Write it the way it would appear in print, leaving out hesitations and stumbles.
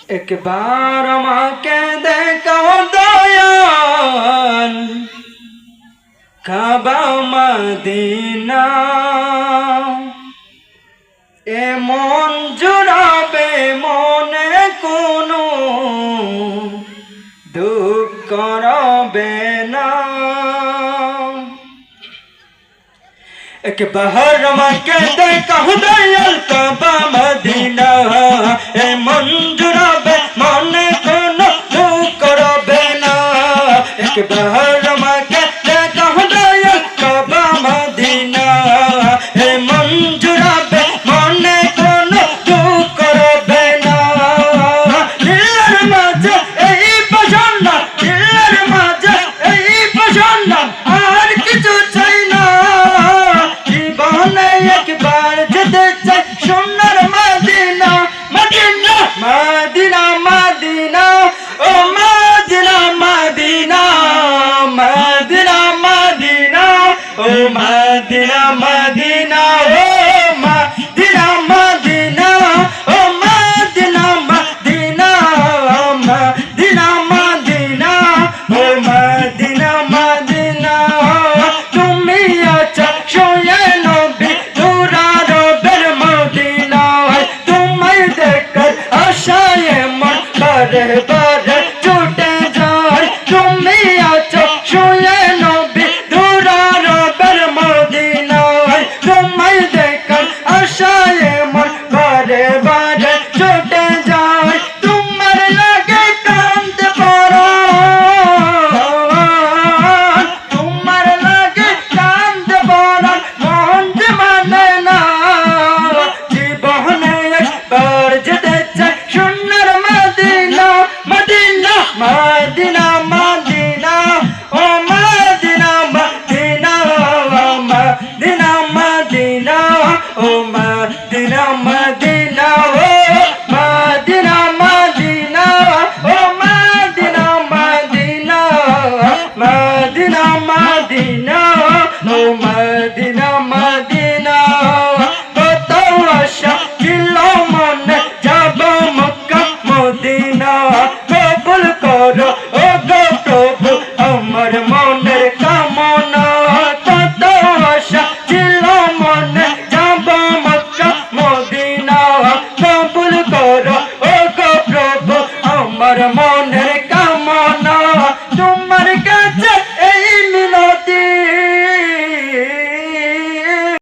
একবার আমাকে দেখাও দয়াল কাবা মদিনা এমন জুড়াবে মনে কোনো দুঃখ রবে না একবার আমাকে দেখাও দয়াল কাবা মদিনা এমন জুড়াবে মনে কোনো দুঃখ রবে না একবার আমাকে দেখাও দয়াল কাবা মদিনা এমন জুড়াবে মনে কোনো দুঃখ রবে না দিলের মাঝে এই পছন্দ দিলের মাঝে এই পছন্দ আর কিছু চাই না জীবনে একবার যেতে চাই সোনার Medina Medina Medina Medina oh Medina Medina Medina Medina oh Medina Medina oh